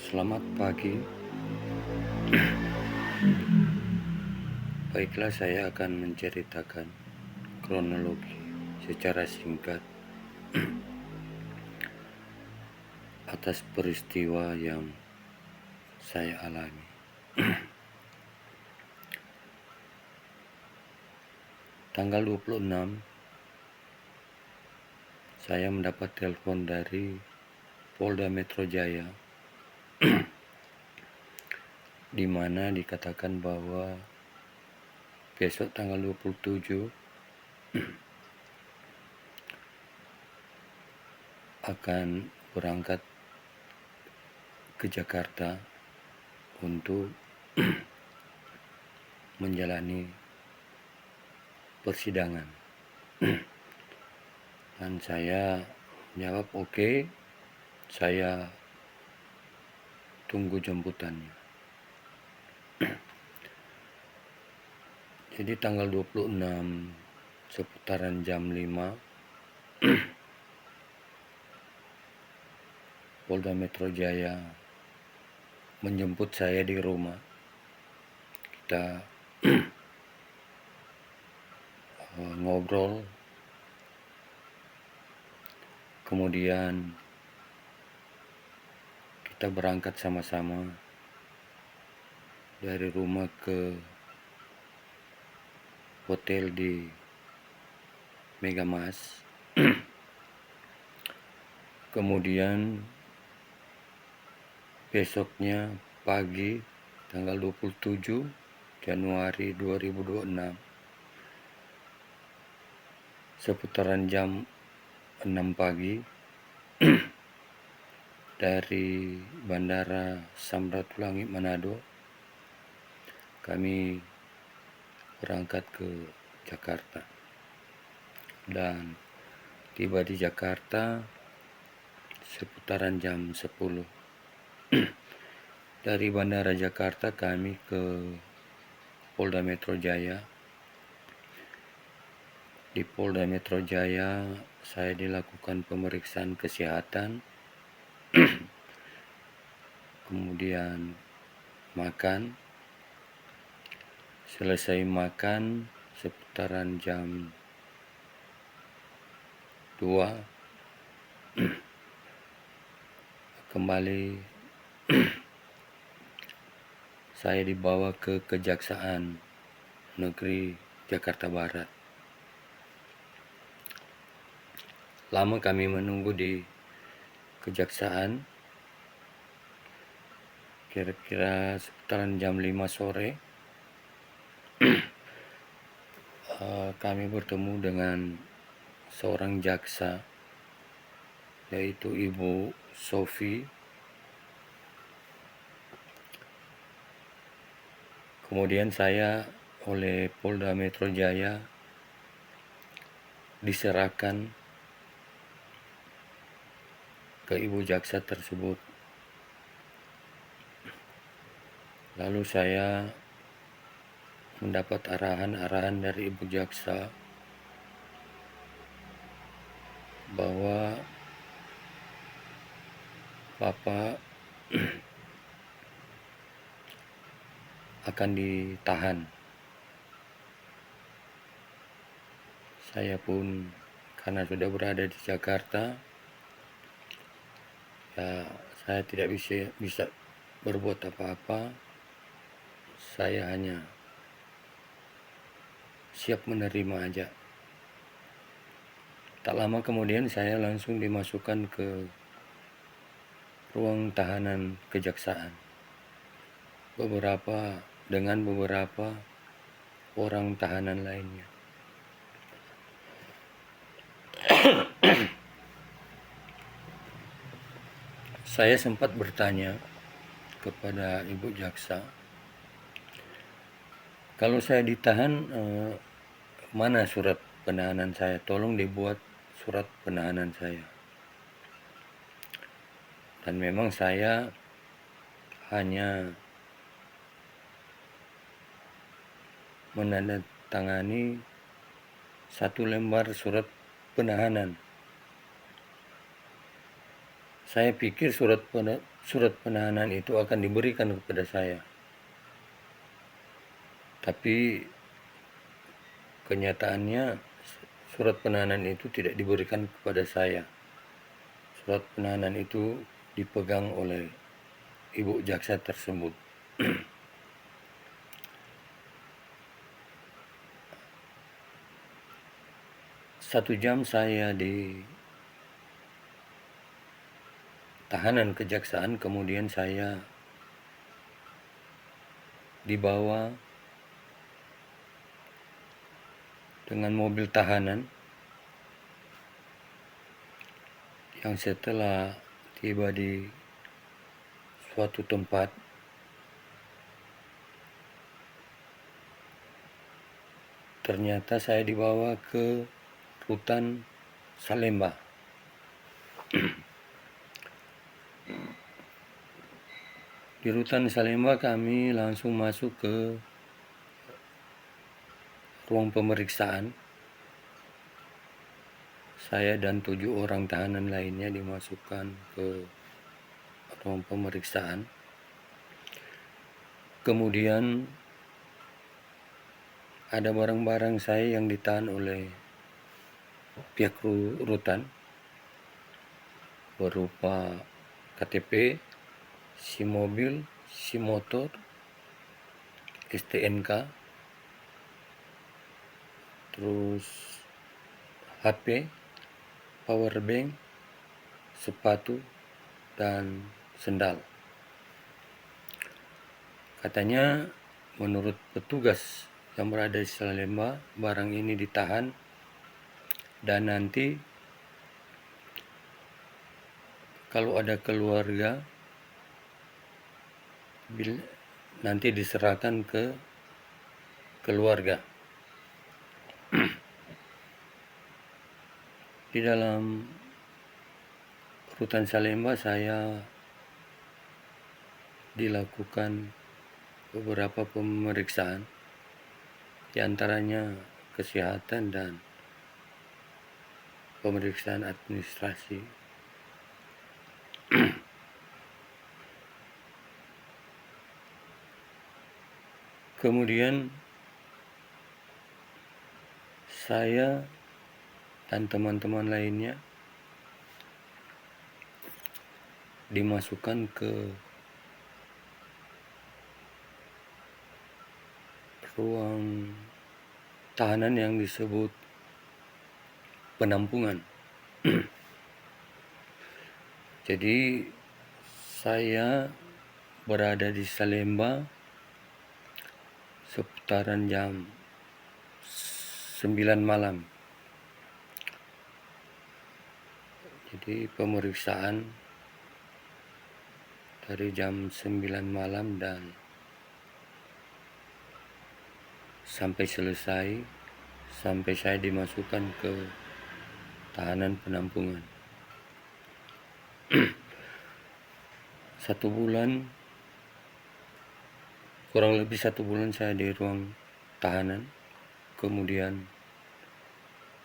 Selamat pagi. Baiklah, saya akan menceritakan kronologi secara singkat atas peristiwa yang saya alami. Tanggal 26, saya mendapat telepon dari Polda Metro Jaya di mana dikatakan bahwa besok tanggal 27 akan berangkat ke Jakarta untuk menjalani persidangan. Dan saya jawab oke, saya tunggu jemputannya. Jadi tanggal 26 seputaran jam 5 Polda Metro Jaya menjemput saya di rumah. Kita ngobrol, kemudian kita berangkat sama-sama dari rumah ke hotel di Megamas. Kemudian besoknya pagi tanggal 27 Januari 2026 seputaran jam 6 pagi dari Bandara Samratulangi Manado kami berangkat ke Jakarta dan tiba di Jakarta seputaran jam 10. Dari Bandara Jakarta kami ke Polda Metro Jaya. Di Polda Metro Jaya saya dilakukan pemeriksaan kesehatan, kemudian makan. Selesai makan seputaran jam 2 kembali saya dibawa ke Kejaksaan Negeri Jakarta Barat. Lama kami menunggu di Kejaksaan, kira-kira seputaran jam 5 sore kami bertemu dengan seorang jaksa, yaitu Ibu Sofi. Kemudian saya oleh Polda Metro Jaya diserahkan ke Ibu jaksa tersebut. Lalu saya mendapat arahan dari Ibu jaksa bahwa Bapak akan ditahan. Saya pun karena sudah berada di Jakarta, ya saya tidak bisa berbuat apa-apa. Saya hanya siap menerima aja. Tak lama kemudian saya langsung dimasukkan ke ruang tahanan kejaksaan dengan beberapa orang tahanan lainnya. Saya sempat bertanya kepada Ibu jaksa, kalau saya ditahan, mana surat penahanan saya? Tolong dibuat surat penahanan saya. Dan memang saya hanya menandatangani satu lembar surat penahanan. Saya pikir surat penahanan itu akan diberikan kepada saya, tapi kenyataannya surat penahanan itu tidak diberikan kepada saya. Surat penahanan itu dipegang oleh ibu jaksa tersebut. 1 jam saya di tahanan kejaksaan, kemudian saya dibawa dengan mobil tahanan yang setelah tiba di suatu tempat, ternyata saya dibawa ke rutan Salemba. Di rutan Salemba kami langsung masuk ke ruang pemeriksaan. Saya dan 7 orang tahanan lainnya dimasukkan ke ruang pemeriksaan. Kemudian ada barang-barang saya yang ditahan oleh pihak rutan berupa KTP, SIM mobil, SIM motor, STNK, terus HP, power bank, sepatu, dan sendal. Katanya menurut petugas yang berada di Salemba, barang ini ditahan dan nanti kalau ada keluarga nanti diserahkan ke keluarga. Di dalam rutan Salemba saya dilakukan beberapa pemeriksaan, diantaranya kesehatan dan pemeriksaan administrasi. Kemudian saya dan teman-teman lainnya dimasukkan ke ruang tahanan yang disebut penampungan. Jadi saya berada di Salemba seputaran jam 9 malam. Jadi pemeriksaan dari jam 9 malam dan sampai selesai, sampai saya dimasukkan ke tahanan penampungan. 1 bulan, kurang lebih 1 bulan saya di ruang tahanan. Kemudian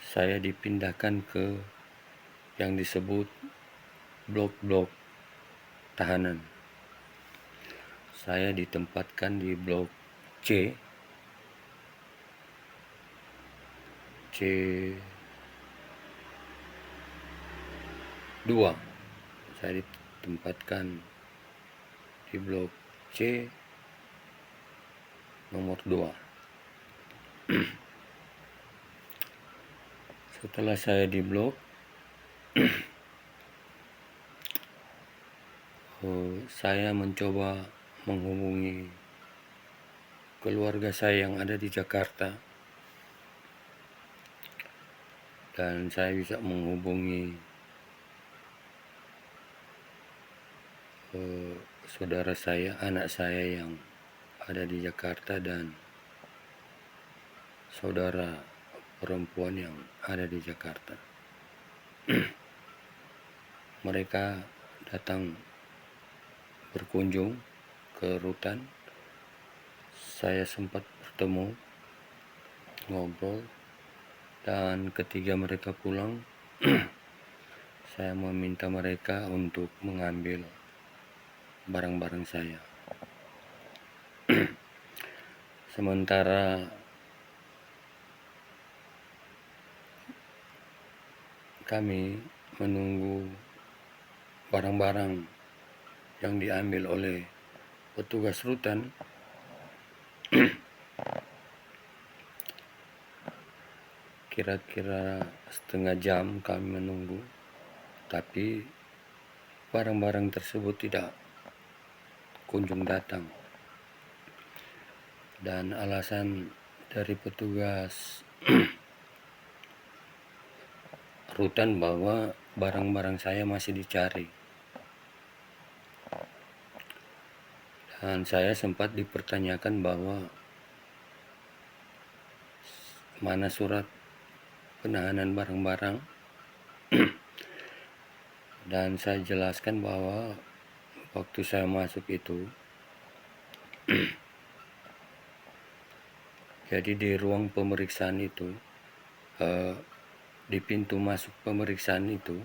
saya dipindahkan ke yang disebut blok-blok tahanan. Saya ditempatkan di blok C 2. Saya ditempatkan di blok C nomor 2. Setelah saya di blok, saya mencoba menghubungi keluarga saya yang ada di Jakarta, dan saya bisa menghubungi saudara saya, anak saya yang ada di Jakarta, dan saudara perempuan yang ada di Jakarta. Mereka datang berkunjung ke rutan. Saya sempat bertemu, ngobrol, dan ketika mereka pulang saya meminta mereka untuk mengambil barang-barang saya. Sementara kami menunggu barang-barang yang diambil oleh petugas rutan, kira-kira setengah jam kami menunggu, tapi barang-barang tersebut tidak kunjung datang. Dan alasan dari petugas rutan bahwa barang-barang saya masih dicari. Dan saya sempat dipertanyakan bahwa mana surat penahanan barang-barang, dan saya jelaskan bahwa waktu saya masuk itu, jadi di ruang pemeriksaan itu, di pintu masuk pemeriksaan itu,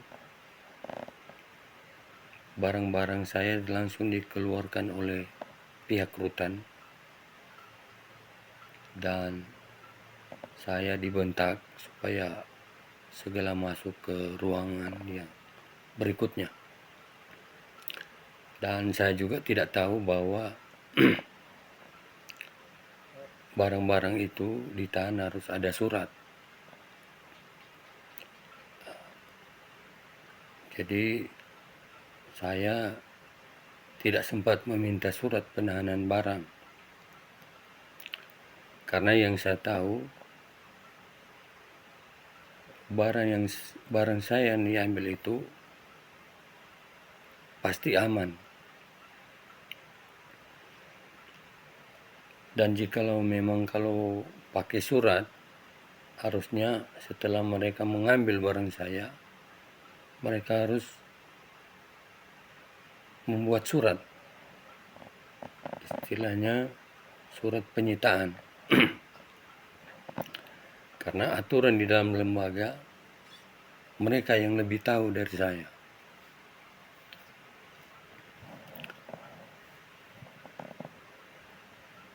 barang-barang saya langsung dikeluarkan oleh pihak rutan, dan saya dibentak supaya segera masuk ke ruangan yang berikutnya. Dan saya juga tidak tahu bahwa barang-barang itu ditahan harus ada surat. Jadi saya tidak sempat meminta surat penahanan barang, karena yang saya tahu barang saya yang diambil itu pasti aman. Dan jikalau memang kalau pakai surat, harusnya setelah mereka mengambil barang saya, mereka harus membuat surat, istilahnya surat penyitaan. Karena aturan di dalam lembaga, mereka yang lebih tahu dari saya.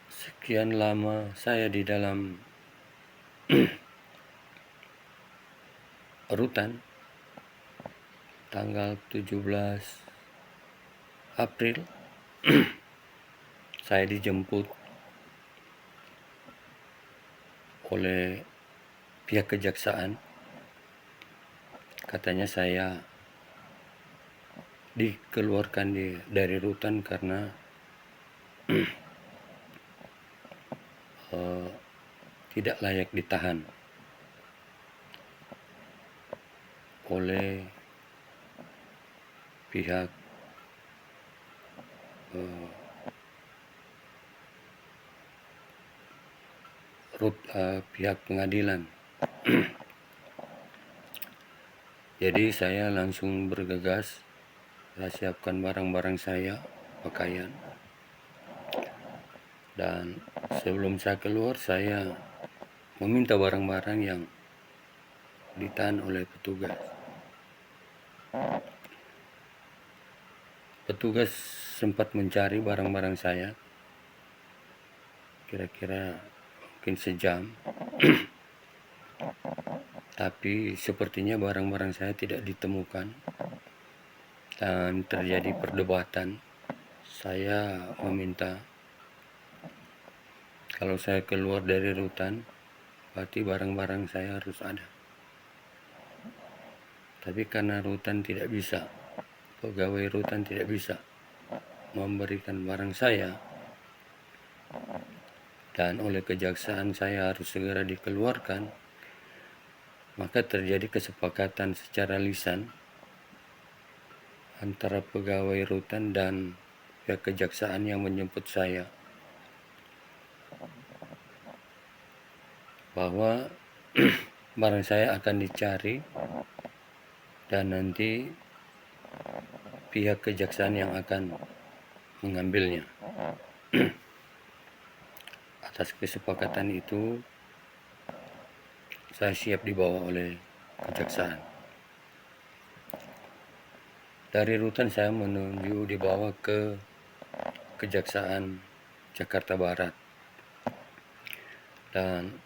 Sekian lama saya di dalam rutan, tanggal 17 April saya dijemput oleh pihak kejaksaan. Katanya saya dikeluarkan dari rutan karena tidak layak ditahan oleh pihak pihak pengadilan. Jadi saya langsung bergegas, saya siapkan barang-barang saya, pakaian, dan sebelum saya keluar saya meminta barang-barang yang ditahan oleh petugas. Petugas sempat mencari barang-barang saya, kira-kira mungkin sejam. Tapi sepertinya barang-barang saya tidak ditemukan, dan terjadi perdebatan. Saya meminta kalau saya keluar dari rutan, berarti barang-barang saya harus ada. Tapi karena rutan tidak bisa, pegawai rutan tidak bisa memberikan barang saya, dan oleh kejaksaan saya harus segera dikeluarkan, maka terjadi kesepakatan secara lisan antara pegawai rutan dan pihak kejaksaan yang menjemput saya, bahwa barang saya akan dicari dan nanti pihak kejaksaan yang akan mengambilnya. Atas kesepakatan itu, saya siap dibawa oleh kejaksaan. Dari rutan saya menuju dibawa ke Kejaksaan Jakarta Barat, dan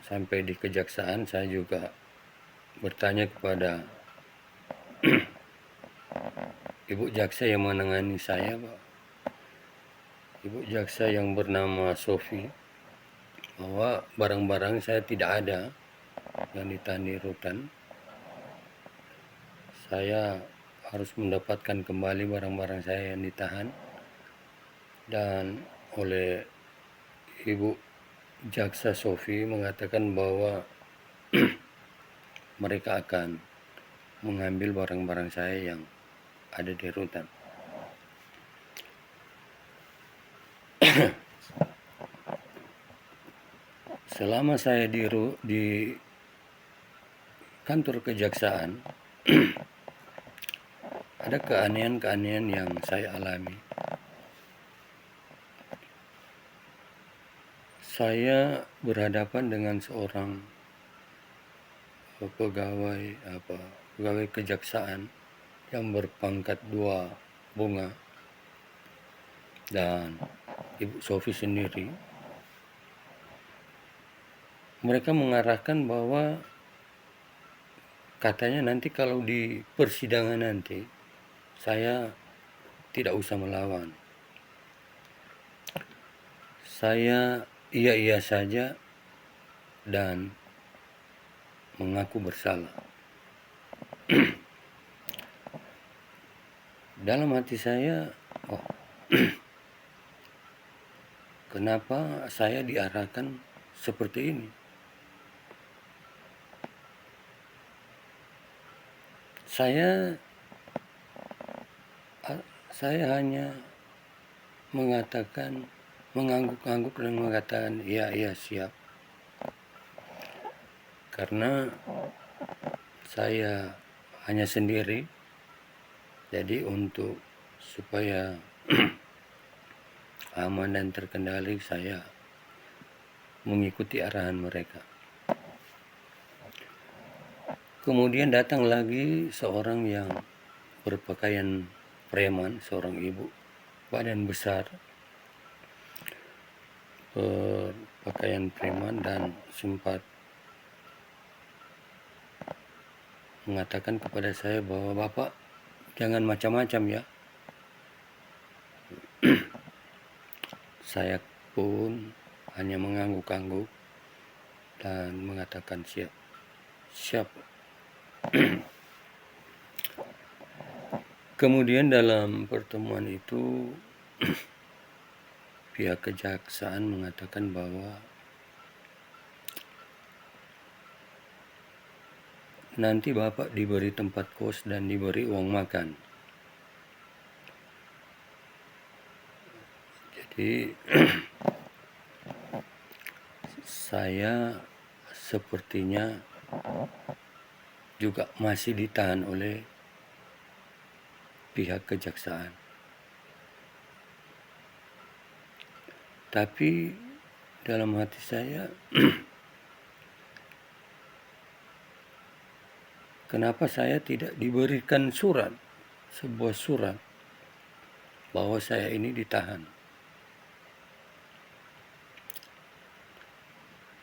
sampai di kejaksaan saya juga bertanya kepada ibu jaksa yang menangani saya, Pak. Ibu jaksa yang bernama Sofi, bahwa barang-barang saya tidak ada yang ditahan di rutan. Saya harus mendapatkan kembali barang-barang saya yang ditahan, dan oleh ibu jaksa Sofi mengatakan bahwa mereka akan mengambil barang-barang saya yang ada di rutan. Selama saya di kantor kejaksaan, ada keanehan-keanehan yang saya alami. Saya berhadapan dengan seorang pegawai kejaksaan yang berpangkat 2 bunga, dan Ibu Sofi sendiri. Mereka mengarahkan bahwa katanya nanti kalau di persidangan nanti saya tidak usah melawan. Saya iya-iya saja dan mengaku bersalah. Dalam hati saya, kenapa saya diarahkan seperti ini? Saya hanya mengatakan, mengangguk-angguk dan mengatakan iya siap, karena saya hanya sendiri. Jadi untuk supaya aman dan terkendali, saya mengikuti arahan mereka. Kemudian datang lagi seorang yang berpakaian preman, seorang ibu, badan besar, berpakaian preman, dan sempat mengatakan kepada saya bahwa Bapak jangan macam-macam ya. Saya pun hanya mengangguk-angguk dan mengatakan siap. Kemudian dalam pertemuan itu pihak kejaksaan mengatakan bahwa nanti Bapak diberi tempat kos dan diberi uang makan. Jadi saya sepertinya juga masih ditahan oleh pihak kejaksaan. Tapi dalam hati saya, kenapa saya tidak diberikan sebuah surat bahwa saya ini ditahan?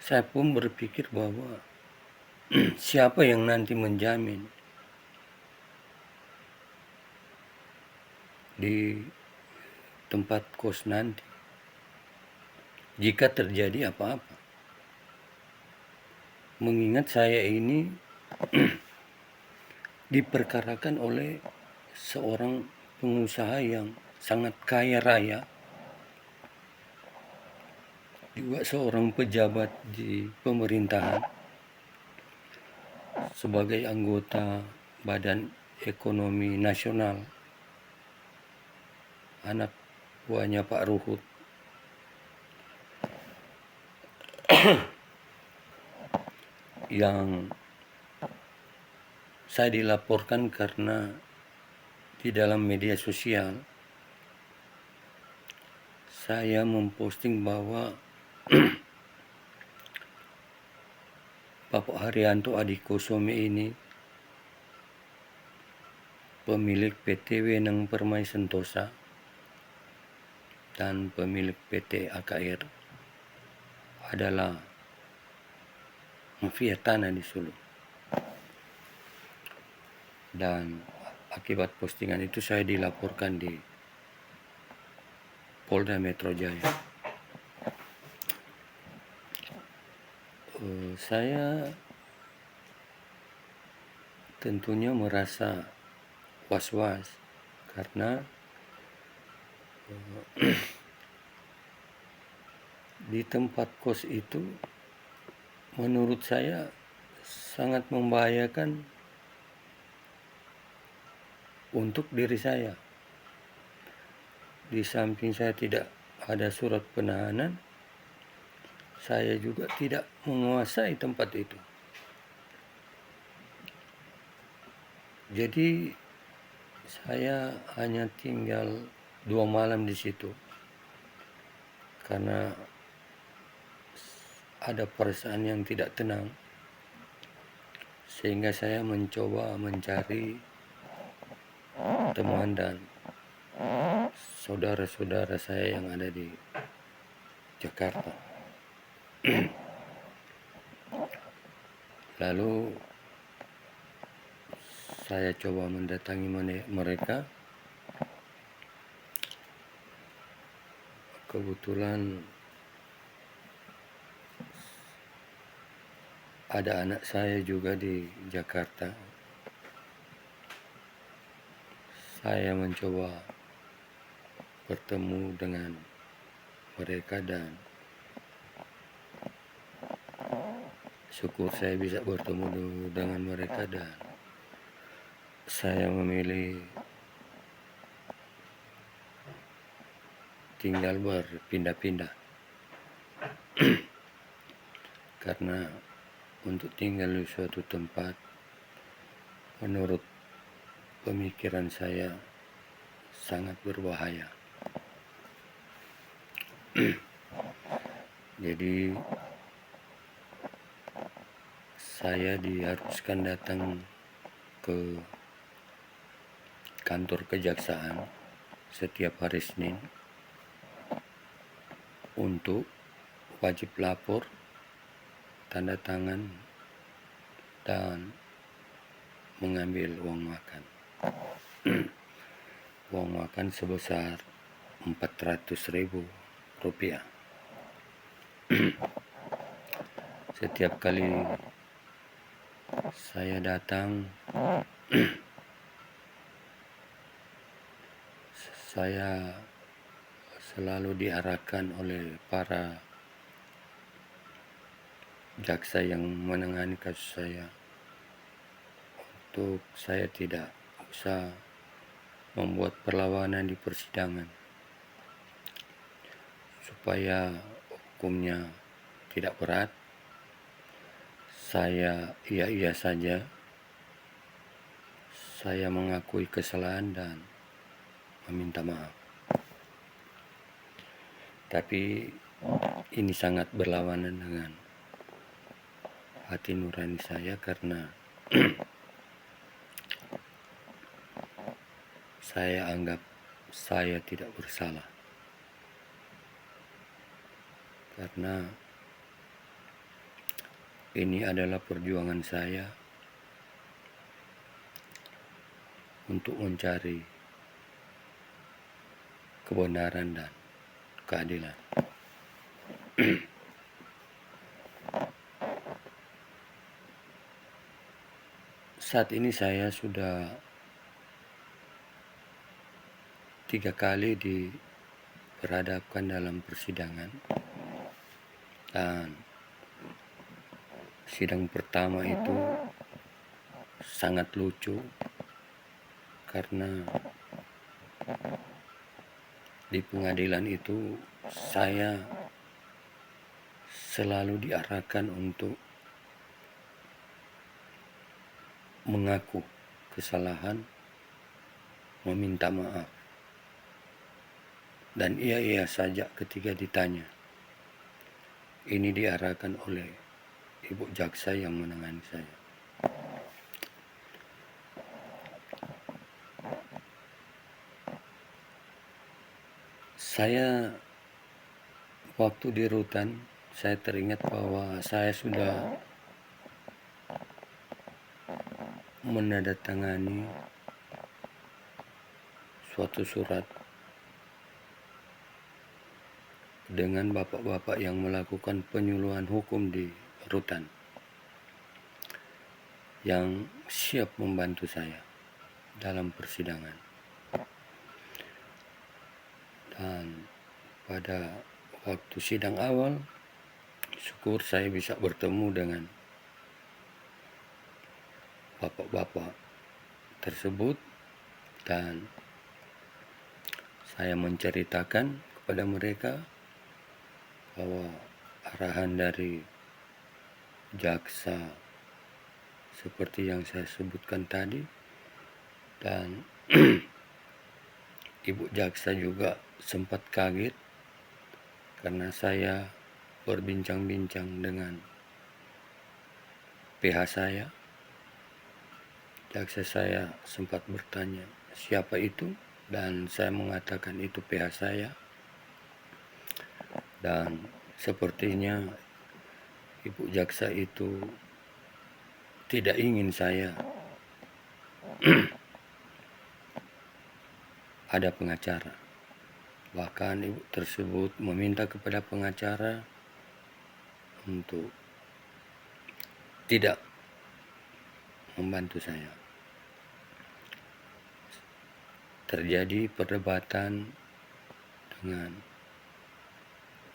Saya pun berpikir bahwa siapa yang nanti menjamin di tempat kos nanti jika terjadi apa-apa. Mengingat saya ini diperkarakan oleh seorang pengusaha yang sangat kaya raya, juga seorang pejabat di pemerintahan, sebagai anggota Badan Ekonomi Nasional, anak buahnya Pak Ruhut. Yang saya dilaporkan karena di dalam media sosial saya memposting bahwa Bapak Haryanto Adikosomi ini pemilik PT Wenang Permai Sentosa dan pemilik PT AKR adalah mafia tanah di Sulu. Dan akibat postingan itu saya dilaporkan di Polda Metro Jaya. Saya tentunya merasa was-was karena di tempat kos itu menurut saya sangat membahayakan untuk diri saya. Di samping saya tidak ada surat penahanan, saya juga tidak menguasai tempat itu. Jadi saya hanya tinggal 2 malam di situ karena ada perasaan yang tidak tenang, sehingga saya mencoba mencari teman dan saudara-saudara saya yang ada di Jakarta. Lalu saya coba mendatangi mereka. Kebetulan ada anak saya juga di Jakarta. Saya mencoba bertemu dengan mereka dan syukur saya bisa bertemu dengan mereka, dan saya memilih tinggal berpindah-pindah karena untuk tinggal di suatu tempat menurut pemikiran saya sangat berbahaya. Jadi saya diharuskan datang ke kantor kejaksaan setiap hari Senin untuk wajib lapor, tanda tangan, dan mengambil uang makan. Uang makan sebesar Rp400.000. Setiap kali saya datang, saya selalu diarahkan oleh para jaksa yang menangani kasus saya untuk saya tidak usah membuat perlawanan di persidangan supaya hukumnya tidak berat. Saya iya saja, saya mengakui kesalahan dan meminta maaf. Tapi ini sangat berlawanan dengan hati nurani saya karena saya anggap saya tidak bersalah. Karena ini adalah perjuangan saya untuk mencari kebenaran dan keadilan. Saat ini saya sudah 3 kali diperhadapkan dalam persidangan, dan sidang pertama itu sangat lucu karena di pengadilan itu saya selalu diarahkan untuk mengaku kesalahan, meminta maaf, dan iya saja ketika ditanya. Ini diarahkan oleh Ibu Jaksa yang menangani saya. Saya waktu di rutan, saya teringat bahwa saya sudah menandatangani suatu surat dengan bapak-bapak yang melakukan penyuluhan hukum di rutan yang siap membantu saya dalam persidangan. Dan pada waktu sidang awal, syukur saya bisa bertemu dengan bapak-bapak tersebut dan saya menceritakan kepada mereka bahwa arahan dari jaksa seperti yang saya sebutkan tadi, dan ibu jaksa juga sempat kaget karena saya berbincang-bincang dengan PH saya. Jaksa saya sempat bertanya siapa itu, dan saya mengatakan itu PH saya, dan sepertinya ibu jaksa itu tidak ingin saya ada pengacara. Bahkan ibu tersebut meminta kepada pengacara untuk tidak membantu saya. Terjadi perdebatan dengan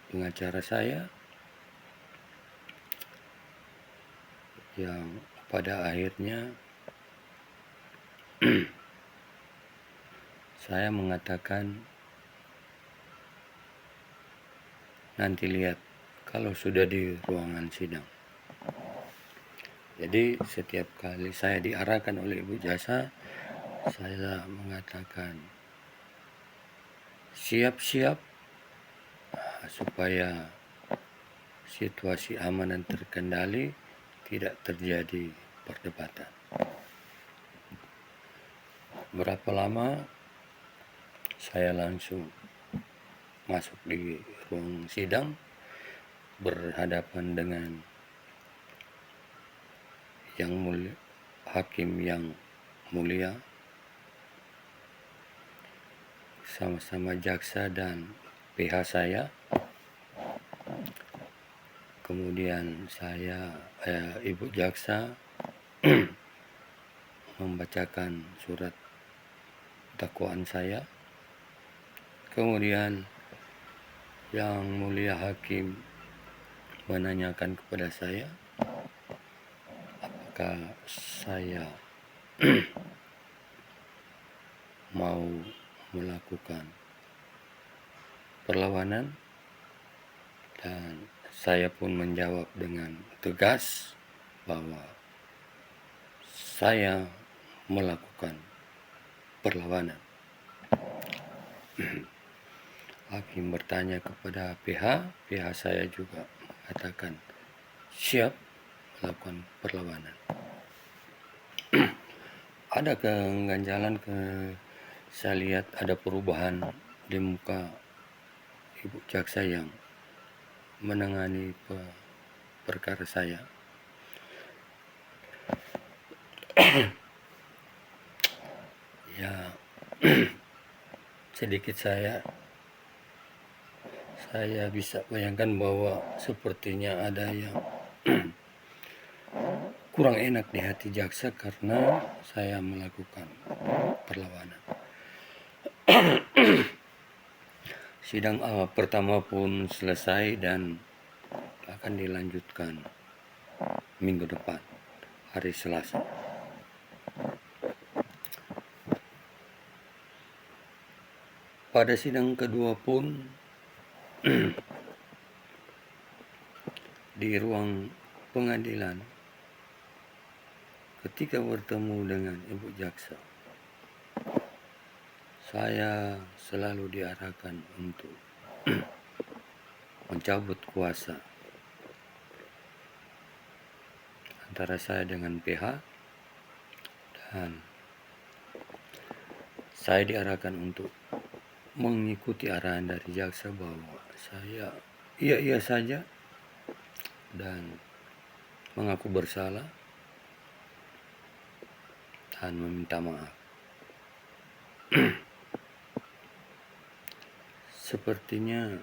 pengacara saya yang pada akhirnya saya mengatakan nanti lihat kalau sudah di ruangan sidang. Jadi setiap kali saya diarahkan oleh ibu jaksa, saya mengatakan siap-siap supaya situasi aman dan terkendali, tidak terjadi perdebatan. Berapa lama saya langsung masuk di ruang sidang berhadapan dengan yang mulia, hakim yang mulia, sama-sama jaksa dan PH saya. Kemudian ibu jaksa membacakan surat dakwaan saya. Kemudian yang mulia hakim menanyakan kepada saya apakah saya mau melakukan perlawanan, dan saya pun menjawab dengan tegas bahwa saya melakukan perlawanan. Hakim bertanya kepada PH saya juga mengatakan siap melakukan perlawanan. Ada keganjalan, saya lihat ada perubahan di muka ibu jaksa yang menangani perkara saya. Ya, sedikit saya bisa bayangkan bahwa sepertinya ada yang kurang enak di hati jaksa karena saya melakukan perlawanan. Sidang pertama pun selesai dan akan dilanjutkan minggu depan, hari Selasa. Pada sidang kedua pun di ruang pengadilan, ketika bertemu dengan ibu jaksa, saya selalu diarahkan untuk mencabut kuasa antara saya dengan PH, dan saya diarahkan untuk mengikuti arahan dari jaksa bahwa saya iya saja dan mengaku bersalah dan meminta maaf. Sepertinya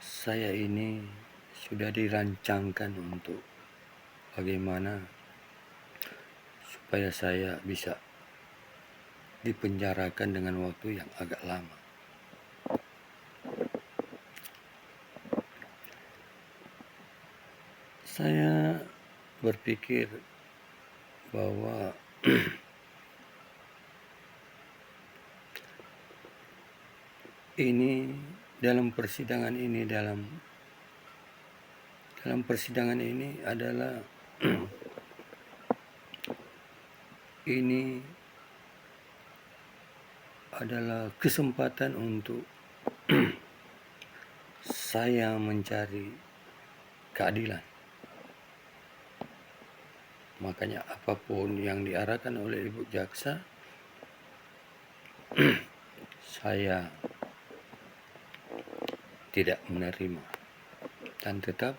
saya ini sudah dirancangkan untuk bagaimana supaya saya bisa dipenjarakan dengan waktu yang agak lama. Saya berpikir bahwa ini dalam persidangan ini adalah ini adalah kesempatan untuk saya mencari keadilan. Makanya apapun yang diarahkan oleh Ibu Jaksa, saya tidak menerima dan tetap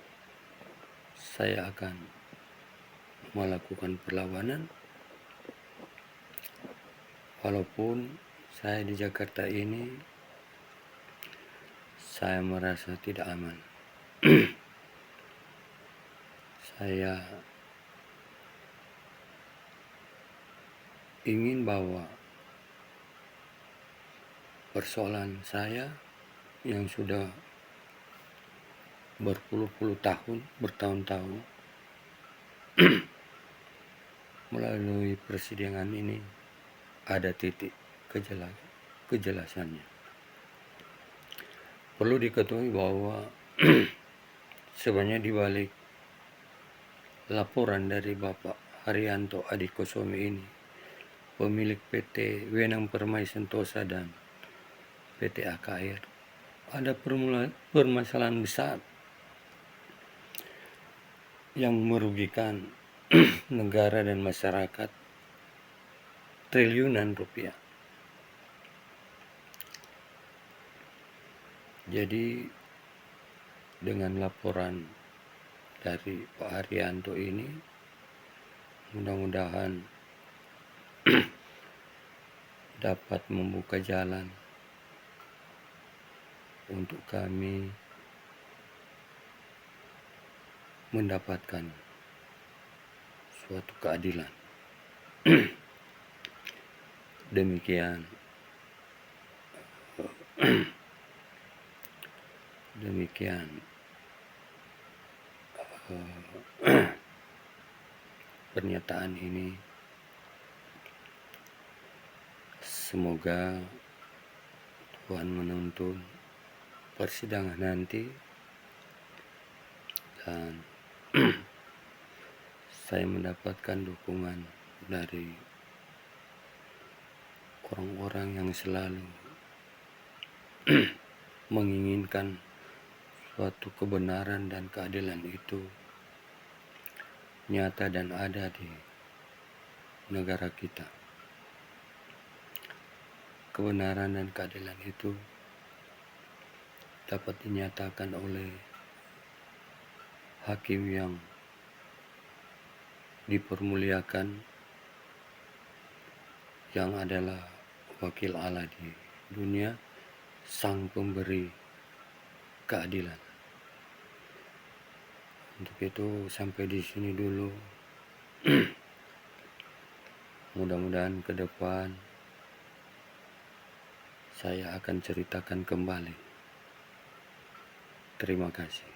saya akan melakukan perlawanan walaupun saya di Jakarta ini saya merasa tidak aman. Saya ingin bahwa persoalan saya yang sudah berpuluh-puluh tahun, bertahun-tahun melalui persidangan ini ada titik kejelasannya. Perlu diketahui bahwa sebenarnya di balik laporan dari Bapak Haryanto Adikosomi ini, pemilik PT Wenang Permai Sentosa dan PT AKR, ada permasalahan besar yang merugikan negara dan masyarakat triliunan rupiah. Jadi dengan laporan dari Pak Haryanto ini, mudah-mudahan dapat membuka jalan untuk kami mendapatkan suatu keadilan. Demikian pernyataan ini. Semoga Tuhan menuntun persidangan nanti dan saya mendapatkan dukungan dari orang-orang yang selalu menginginkan suatu kebenaran dan keadilan itu nyata dan ada di negara kita. Kebenaran dan keadilan itu dapat dinyatakan oleh hakim yang dipermuliakan, yang adalah wakil Allah di dunia, sang pemberi keadilan. Untuk itu sampai di sini dulu. Mudah-mudahan ke depan saya akan ceritakan kembali. Terima kasih.